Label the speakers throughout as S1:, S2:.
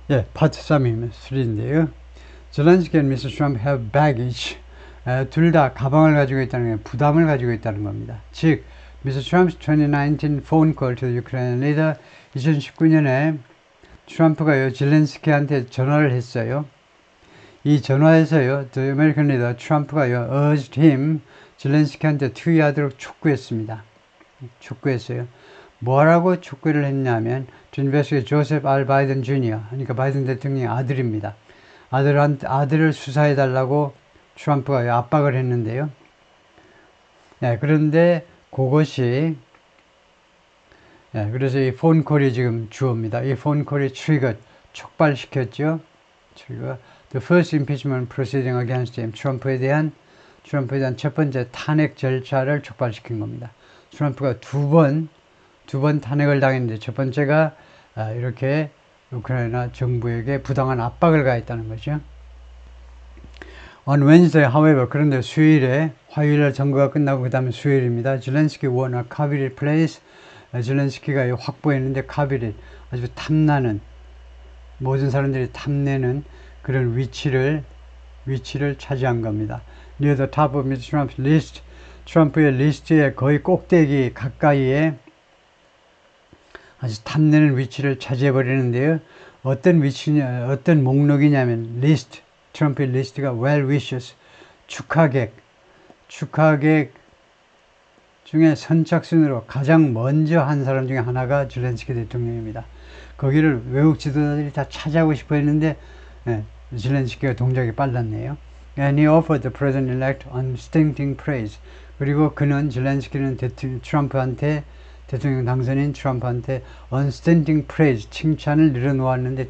S1: 예, 파트 3인데요. zelensky and Mr. Trump have baggage. 둘 다 가방을 가지고 있다는 게 부담을 가지고 있다는 겁니다. 즉, Mr. Trump's 2019 phone call to the Ukrainian leader, 2019년에 트럼프가요, zelensky한테 전화를 했어요. 이 전화에서요, the American leader, 트럼프가요, urged him, zelensky한테 투의하도록 촉구했습니다. 촉구했어요. 뭐라고 촉구를 했냐면, to investigate Joseph R. Biden Jr., 그러니까 바이든 대통령의 아들입니다. 아들을 수사해달라고 트럼프가 압박을 했는데요. 네, 그런데 그것이, 네, 그래서 이 폰콜이 지금 주어입니다. 이 폰콜이 촉발시켰죠. 트리거. The first impeachment proceeding against him. 트럼프에 대한 첫 번째 탄핵 절차를 촉발시킨 겁니다. 트럼프가 두 번 탄핵을 당했는데 첫 번째가 이렇게 우크라이나 정부에게 부당한 압박을 가했다는 거죠. On Wednesday, however, 그런데 수요일에 화요일에 선거가 끝나고 그 다음에 수요일입니다. zelensky won a coveted place. zelensky가 확보했는데 coveted, 아주 탐나는, 모든 사람들이 탐내는 그런 위치를 차지한 겁니다. Near the top of Mr. Trump's list, 트럼프의 리스트의 거의 꼭대기 가까이에 아주 탐내는 위치를 차지해 버리는데요. 어떤 목록이냐면 리스트, 트럼프의 리스트가 well wishes, 축하객 중에 선착순으로 가장 먼저 한 사람 중에 하나가 zelensky 대통령입니다. 거기를 외국 지도자들이 다 차지하고 싶어 했는데 zelensky가 동작이 빨랐네요. And he offered the president-elect unstinting praise. 그리고 그는 zelensky는 대통령 당선인 트럼프한테 unstinting praise, 칭찬을 늘어놓았는데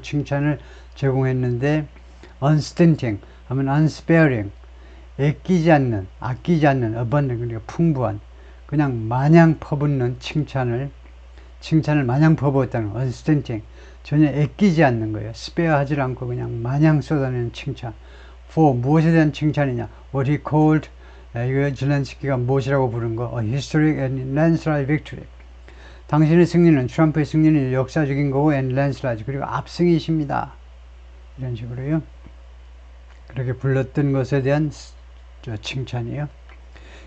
S1: 칭찬을 제공했는데 unstinting 하면 unsparing, 아끼지 않는, abundant, 그러니까 풍부한, 그냥 마냥 퍼붓는 칭찬을 마냥 퍼부었다는 unstinting, 전혀 아끼지 않는 거예요. spare하지 않고 그냥 마냥 쏟아내는 칭찬. for 무엇에 대한 칭찬이냐? what he called, 이거 zelensky가 무엇이라고 부른 거? A historic and landslide victory. 당신의 승리는, 트럼프의 승리는 역사적인 거고 and landslide, 그리고 압승이십니다. 이런 식으로요. 그렇게 불렀던 것에 대한 칭찬이에요.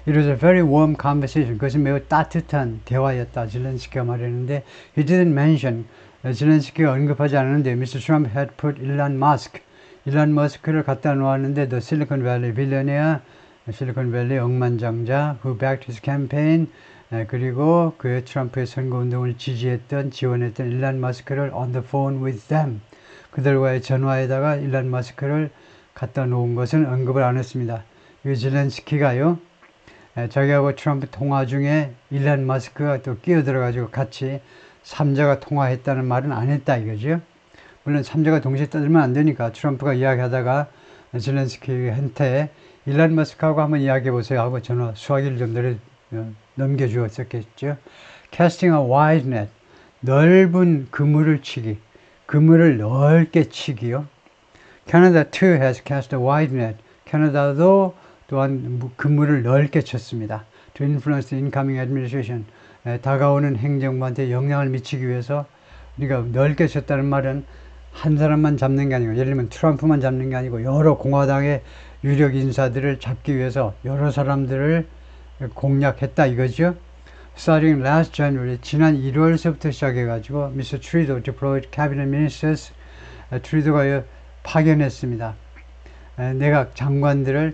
S1: It was a very warm conversation. 그것은 매우 따뜻한 대화였다. zelensky가 말했는데 he didn't mention, zelensky가 언급하지 않았는데 Mr. Trump had put 일론 머스크를 갖다 놓았는데 the Silicon Valley billionaire, 실리콘밸리 억만장자 who backed his campaign, 그리고 그 트럼프의 선거운동을 지원했던 일론 머스크를 on the phone with them, 그들과의 전화에다가 일론 머스크를 갖다 놓은 것은 언급을 안 했습니다. 이 zelensky가요, 자기하고 트럼프 통화 중에 일론 머스크가 또 끼어들어가지고 같이 3자가 통화했다는 말은 안 했다 이거죠. 물론 3자가 동시에 떠들면 안 되니까 트럼프가 이야기하다가 zelensky한테 일론 머스크하고 한번 이야기해보세요 하고 전화 수화기를 좀 넘겨주었었겠죠. Casting a wide net, 넓은 그물을 치기, 그물을 넓게 치기요. Canada too has cast a wide net. 캐나다도 또한 그물을 넓게 쳤습니다. To influence the incoming administration. 다가오는 행정부한테 영향을 미치기 위해서. 그러니까 넓게 쳤다는 말은 한 사람만 잡는 게 아니고, 예를 들면 트럼프만 잡는 게 아니고 여러 공화당의 유력 인사들을 잡기 위해서 여러 사람들을 공략했다 이거죠. Starting last January, 지난 1월서부터 시작해가지고 Mr. Trudeau deployed cabinet ministers, 트루도가 파견했습니다. 내각 장관들을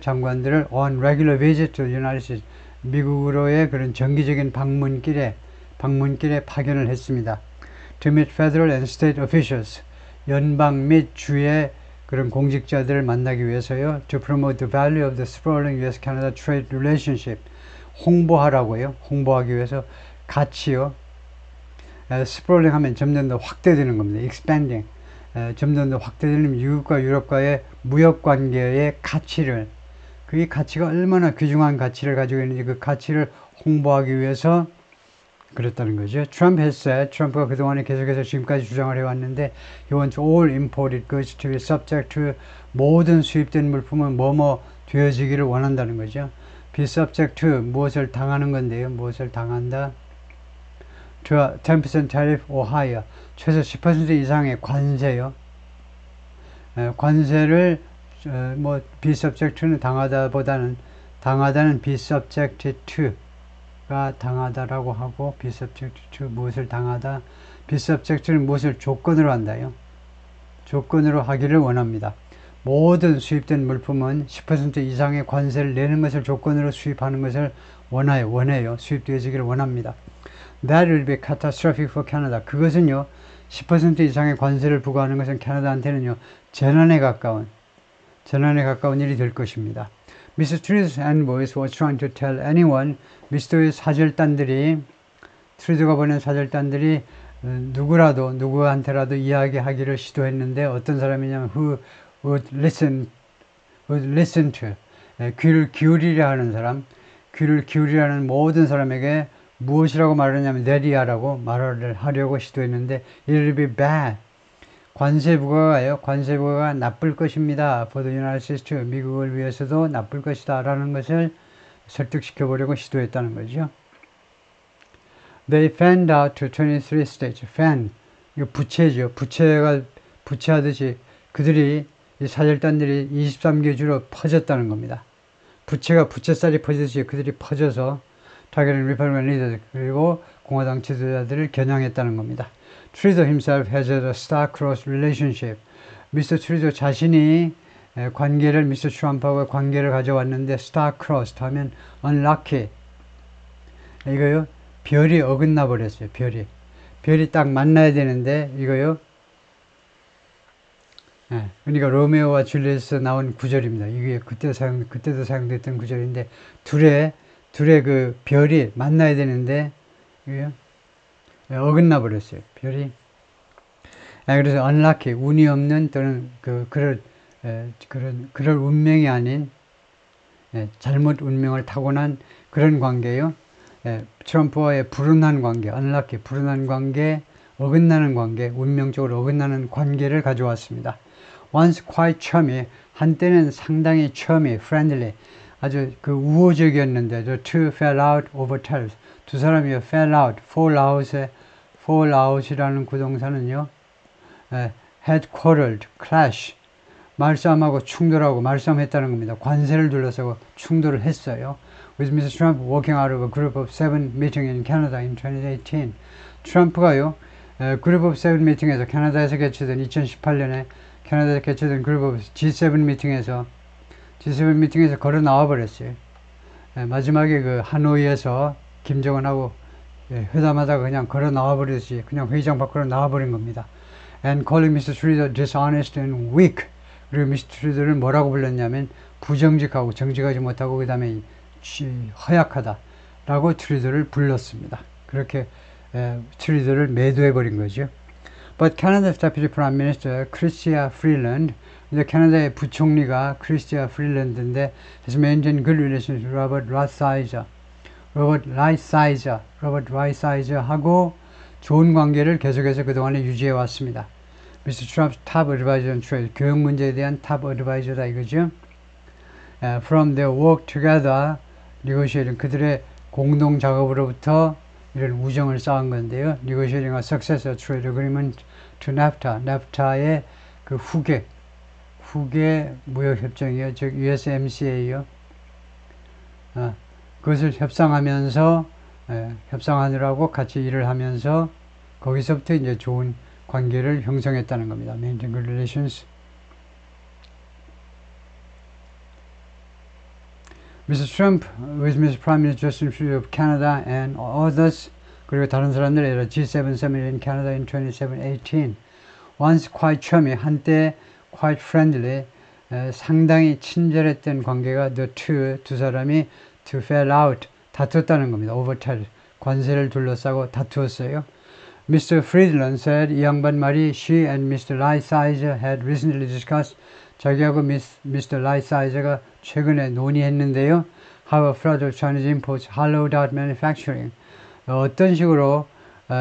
S1: on regular visit to the United States, 미국으로의 그런 정기적인 방문길에 파견을 했습니다. To meet federal and state officials, 연방 및 주의 그런 공직자들을 만나기 위해서요. To promote the value of the sprawling U.S.-Canada trade relationship, 홍보하라고요. 홍보하기 위해서 가치요. sprawling 하면 점점 더 확대되는 겁니다. expanding, 점점 더 확대되는 미국과 유럽과의 무역 관계의 가치를, 그 가치가 얼마나 귀중한 가치를 가지고 있는지 그 가치를 홍보하기 위해서 그랬다는 거죠. Trump has said, 트럼프가 그동안에 계속해서 지금까지 주장을 해왔는데 he wants all imported goods to be subject to, 모든 수입된 물품은 뭐뭐 되어지기를 원한다는 거죠. be subject to, 무엇을 당하는 건데요. 무엇을 당한다. to a 10% tariff or higher. 최소 10% 이상의 관세요. 관세를 뭐 be subject to는 당하다보다는 당하다는 be subject to가 당하다라고 하고 be subject to 무엇을 당하다 be subject to는 무엇을 조건으로 한다요. 조건으로 하기를 원합니다. 모든 수입된 물품은 10% 이상의 관세를 내는 것을 조건으로 수입하는 것을 원해요. 수입되어지기를 원합니다. That will be catastrophic for Canada. 그것은요, 10% 이상의 관세를 부과하는 것은 캐나다한테는요, 재난에 가까운 일이 될 것입니다. Mr. Trudeau's envoys were trying to tell anyone, 미스터의 사절단들이, 트루드가 보낸 사절단들이 누구한테라도 이야기하기를 시도했는데 어떤 사람이냐면 who would listen to 귀를 기울이려 하는 사람, 귀를 기울이려 하는 모든 사람에게 무엇이라고 말하냐면 내리아라고 말을 하려고 시도했는데 it will be bad. 관세 부과가 나쁠 것입니다. For the United States too. 미국을 위해서도 나쁠 것이다 라는 것을 설득시켜 보려고 시도했다는 거죠. They fanned out to 23 states. fan, 이거 부채죠. 부채하듯이 그들이 이 사절단들이 23개 주로 퍼졌다는 겁니다. 부채살이 퍼지듯이 그들이 퍼져서 targeting Republican leaders 그리고 공화당 지도자들을 겨냥했다는 겁니다. Trudeau himself has a star-crossed relationship. 미스터 트루도 자신이 관계를 미스터 트럼프하고 관계를 가져왔는데 star-crossed 하면 unlucky 이거요. 별이 어긋나 버렸어요. 별이 딱 만나야 되는데 이거요. 그러니까 로메오와 줄리엣에서 나온 구절입니다. 이게 그때도 사용됐던 구절인데 둘의 그 별이 만나야 되는데 이게요. 어긋나 버렸어요. 별이. 그래서 unlucky 운이 없는 또는 그럴 운명이 아닌 잘못 운명을 타고난 그런 관계요. 트럼프와의 불운한 관계, unlucky 불운한 관계, 어긋나는 관계, 운명적으로 어긋나는 관계를 가져왔습니다. Once quite chummy, 한때는 상당히 chummy, friendly, 아주 그 우호적이었는데 the two fell out over tariffs. 두 사람이 fall out이라는 구동사는요, had quarreled, clash, 말싸움하고 충돌하고 말싸움했다는 겁니다. 관세를 둘러싸고 충돌을 했어요. With Mr. Trump walking out of a group of 7 meeting in Canada in 2018. 트럼프가요, 그룹 오브 세븐 미팅에서 캐나다에서 개최된 2018년에 캐나다에서 개최된 그룹 오브 G7 미팅에서 걸어 나와 버렸어요. 마지막에 그 하노이에서 김정은하고 회담하다가 그냥 걸어 나와 버렸지. 그냥 회의장 밖으로 나와 버린 겁니다. And calling Mr. Trudeau dishonest and weak. 그리고 미스터 트루도를 뭐라고 불렀냐면 부정직하고 정직하지 못하고 그 다음에 허약하다라고 트루도를 불렀습니다. 그렇게 트루도를 매도해 버린 거죠. But Canada's Deputy Prime Minister Chrystia Freeland, 이제 캐나다의 부총리가 크리스티아 프릴랜드인데 has maintained good relations with Robert Lighthizer 좋은 관계를 계속해서 그동안에 유지해 왔습니다. Mr. Trump's top advisor on trade, 교육 문제에 대한 탑 어드바이저다 이거죠. From their work together, negotiating, 그들의 공동 작업으로부터 이런 우정을 쌓은 건데요. Negotiating a successor trade agreement to NAFTA, NAFTA의 그 후계 무역협정이요. 즉 USMCA요. 그것을 협상하느라고 같이 일을 하면서 거기서부터 이제 좋은 관계를 형성했다는 겁니다. Maintain good relations. Mr. Trump with Mr. Prime Minister Justin Trudeau of Canada and others 그리고 다른 사람들 at a G7 summit in Canada in 2018. Once quite chummy, 한때 quite friendly, 상당히 친절했던 관계가 두 사람이 to fell out, 다투었다는 겁니다. over tariff, 관세를 둘러싸고 다투었어요. Mr. Friedland said, 이 양반 말이 she and Mr. Lighthizer had recently discussed, 자기하고 Mr. Lighthize가 최근에 논의했는데요. How a flood of Chinese imports hollowed out manufacturing. 어떤 식으로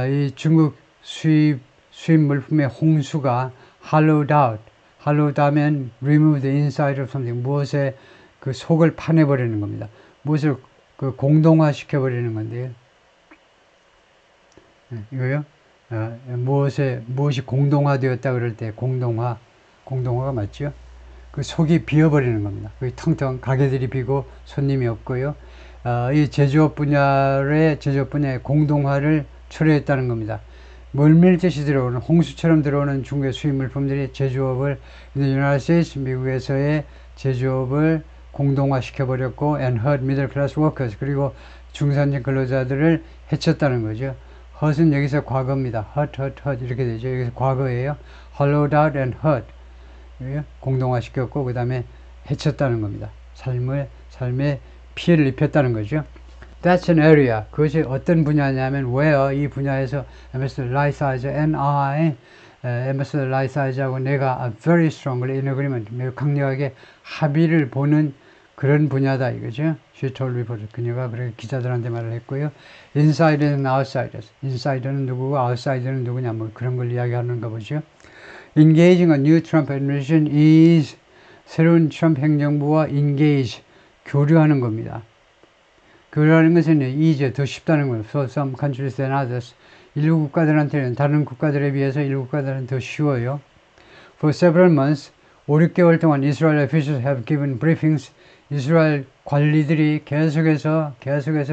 S1: 이 중국 수입 물품의 홍수가 hollowed out 하면 remove the inside of something, 무엇의 그 속을 파내버리는 겁니다. 무엇을 그 공동화 시켜버리는 건데요. 이거요. 무엇이 공동화되었다 그럴 때 공동화가 맞죠? 그 속이 비어버리는 겁니다. 거기 텅텅 가게들이 비고 손님이 없고요. 이 제조업 분야의 공동화를 초래했다는 겁니다. 멀밀듯이 들어오는 홍수처럼 들어오는 중국의 수입 물품들이 제조업을 United States 미국에서의 제조업을 공동화시켜 버렸고 and hurt middle class workers 그리고 중산층 근로자들을 해쳤다는 거죠. hurt은 여기서 과거입니다. hurt 이렇게 되죠. 여기서 과거예요. hollowed out and hurt 공동화시켰고 그 다음에 해쳤다는 겁니다. 삶에 피해를 입혔다는 거죠. That's an area. 그것이 어떤 분야냐면 where 이 분야에서 Ambassador Lighthizer and I Ambassador Lighthize하고 내가 are very strongly in agreement 매우 강력하게 합의를 보는 그런 분야다 이거죠. She told reporter. 그녀가 그렇게 기자들한테 말을 했고요. Inside and outsiders. Insider는 누구고 outsider는 누구냐 뭐 그런 걸 이야기하는가 보죠. Engaging a new Trump administration is 새로운 트럼프 행정부와 engage 교류하는 겁니다. 교류하는 것은 이제 더 쉽다는 거예요. So some countries than others. 일부 국가들한테는 다른 국가들에 비해서 일부 국가들은 더 쉬워요. For several months, 5, 6개월 동안 Israel officials have given briefings. 이스라엘 관리들이 계속해서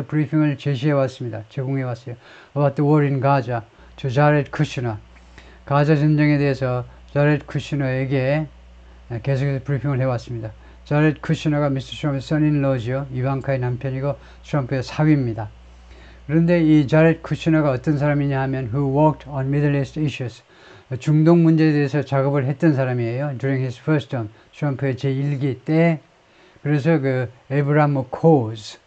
S1: 브리핑을 제시해 왔습니다. 제공해 왔어요. About the war in Gaza. 저 자렛 쿠시너. 가자 전쟁에 대해서 자렛 쿠시너에게 계속해서 브리핑을 해왔습니다. 자렛 쿠시너가 미스터 트럼프의 son-in-law죠. 이방카의 남편이고 트럼프의 사위입니다. 그런데 이 자렛 쿠시너가 어떤 사람이냐 하면 who worked on Middle East issues. 중동 문제에 대해서 작업을 했던 사람이에요. During his first term. 트럼프의 제1기 때. 그래서 그 에브라함 코즈,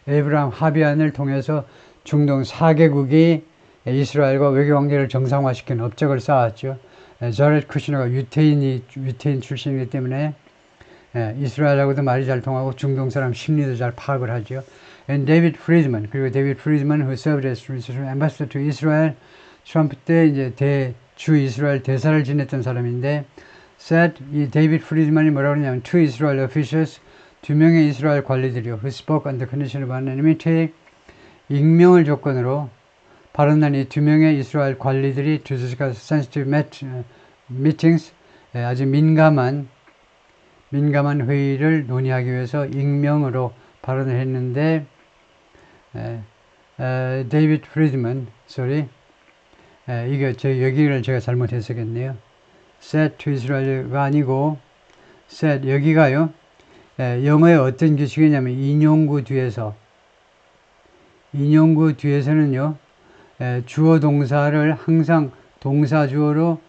S1: 에브라함 합의안을 통해서 중동 4개국이 이스라엘과 외교관계를 정상화시킨 업적을 쌓았죠. 자렛 쿠시너가 유태인 출신이기 때문에 이스라엘하고도 말이 잘 통하고 중동 사람 심리도 잘 파악을 하죠. And David Friedman, 그리고 데이비드 프리드먼 who served as ambassador to Israel, 트럼프 때 이제 주 이스라엘 대사를 지냈던 사람인데, said 이 데이비드 프리드먼이 뭐라고 그러냐면 to Israel officials, 2명의 이스라엘 관리들이요, who spoke on the condition of anonymity, 익명을 조건으로 발언한 이 2명의 이스라엘 관리들이 to discuss sensitive meetings, 아주 민감한 회의를 논의하기 위해서 익명으로 발언을 했는데, 데이비드 프리드먼, 여기를 제가 잘못 해석했네요. said to Israel가 아니고, said, 여기가요, 영어의 어떤 규칙이냐면, 인용구 뒤에서는요, 주어 동사를 항상 동사주어로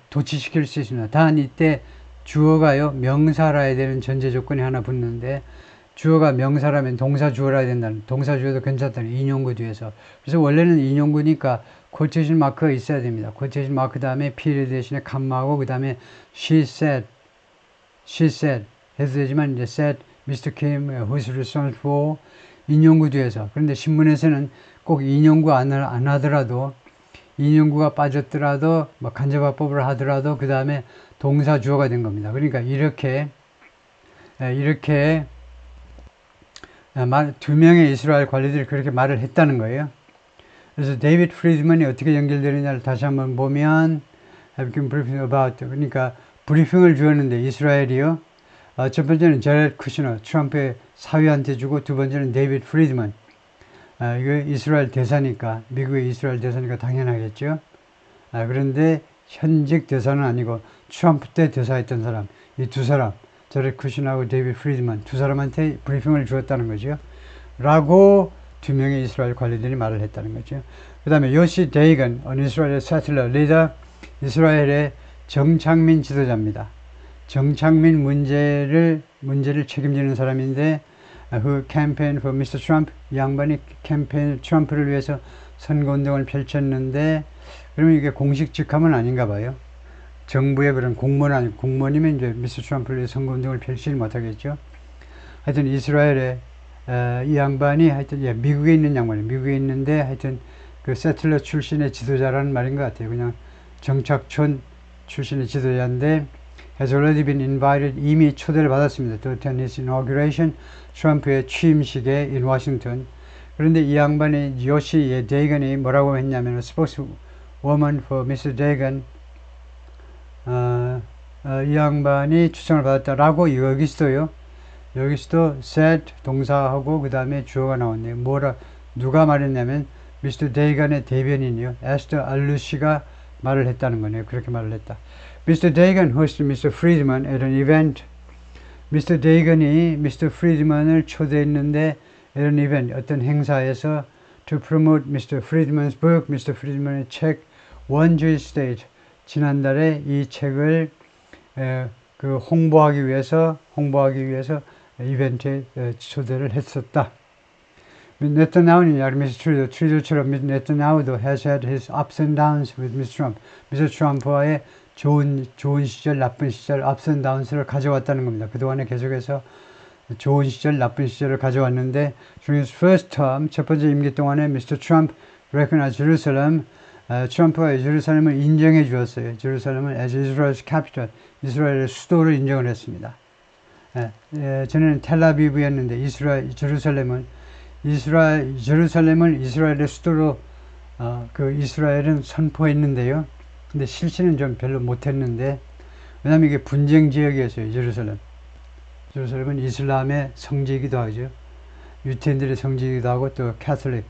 S1: 도치시킬 수 있습니다. 단 이때 주어가요, 명사라야 되는 전제 조건이 하나 붙는데, 주어가 명사라면 동사주어라야 된다는, 동사주어도 괜찮다는 인용구 뒤에서. 그래서 원래는 인용구니까 quotation 마크가 있어야 됩니다. quotation 마크 다음에 period 대신에 컴마하고 그 다음에 she said 해도 되지만 이제 said Mr. Kim who's responsible for 인용구 뒤에서. 그런데 신문에서는 꼭 인용구 안 하더라도 인용구가 빠졌더라도 뭐 간접화법을 하더라도 그 다음에 동사 주어가 된 겁니다. 그러니까 이렇게 2명의 이스라엘 관리들이 그렇게 말을 했다는 거예요. 그래서 데이비드 프리드먼이 어떻게 연결되느냐를 다시 한번 보면 have been briefing about 그러니까 브리핑을 주었는데 이스라엘이요. 첫 번째는 자렛 쿠시너 트럼프의 사위한테 주고 두 번째는 데이비드 프리드먼 이거 이스라엘 대사니까 미국의 이스라엘 대사니까 당연하겠죠. 그런데 현직 대사는 아니고 트럼프 때 대사했던 사람 이 두 사람 자렛 쿠시너하고 데이비드 프리드먼 두 사람한테 브리핑을 주었다는 거죠. 라고 2명의 이스라엘 관리들이 말을 했다는 거죠. 그 다음에 요시 데이건 이스라엘의 세틀러 리더 이스라엘의 정착민 지도자입니다. 정착민 문제를 책임지는 사람인데 who campaigned for Mr. Trump 이 양반이 트럼프를 위해서 선거운동을 펼쳤는데 그러면 이게 공식 직함은 아닌가 봐요. 정부의 그런 공무원이면 이제 미스터 트럼프를 위해 선거운동을 펼치지 못하겠죠. 하여튼 이스라엘의 이 양반이 하여튼 미국에 있는 양반이 미국에 있는데 하여튼 그 세틀러 출신의 지도자라는 말인 것 같아요. 그냥 정착촌 출신의 지도자인데 has already been invited 이미 초대를 받았습니다. To attend his inauguration 트럼프의 취임식에 in Washington 그런데 이 양반이 요시 데이건이 뭐라고 했냐면 spokeswoman for Mr. Dagon 이 양반이 추천을 받았다라고 여기서도요. 여기서도 said 동사하고 그 다음에 주어가 나왔네요. 누가 말했냐면 Mr. Dagon의 대변인이요. 에스더 알루시가 말을 했다는 거네요. 그렇게 말을 했다. Mr. Dagon hosted Mr. Friedman at an event. Mr. Dagon이 Mr. Friedman을 초대했는데 at an event, 어떤 행사에서 to promote Mr. Friedman's book, Mr. Friedman의 책 One Jewish State. 지난달에 이 책을 홍보하기 위해서 이벤트에 초대를 했었다. 네타냐후는 미스터 트루도처럼 네타냐후도 has had his ups and downs with Mr. Trump. 미스터 트럼프와의 좋은 시절, 나쁜 시절, ups and downs를 가져왔다는 겁니다. 그동안에 계속해서 좋은 시절, 나쁜 시절을 가져왔는데 during his first term, 첫 번째 임기 동안에 Mr. Trump recognized Jerusalem. 트럼프가 예루살렘을 인정해 주었어요. 예루살렘을 as Israel's capital, 이스라엘의 수도를 인정을 했습니다. 전에는 텔아비브였는데 예루살렘을 이스라엘의 수도로 이스라엘은 선포했는데요. 근데 실시는 좀 별로 못했는데 왜냐하면 이게 분쟁 지역이었어요. 예루살렘은 이슬람의 성지이기도 하죠. 유태인들의 성지이기도 하고 또 캐톨릭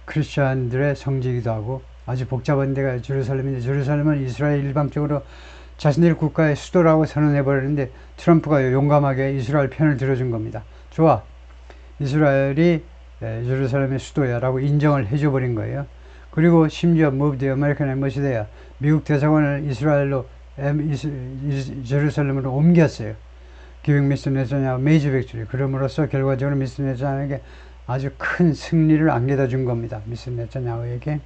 S1: 크리스천들의 성지이기도 하고 아주 복잡한 데가 예루살렘인데 예루살렘은 이스라엘 일방적으로 자신들 국가의 수도라고 선언해버렸는데 트럼프가 용감하게 이스라엘 편을 들어준 겁니다. 좋아. 이스라엘이 예루살렘의 수도야 라고 인정을 해줘버린 거예요. 그리고 심지어 move the American embassy there. 미국 대사관을 예루살렘으로 옮겼어요. giving Mr. Netanyahu major victory. 그럼으로써 결과적으로 미스터 네타냐후에게 아주 큰 승리를 안겨다 준 겁니다. 미스터 네타냐후에게.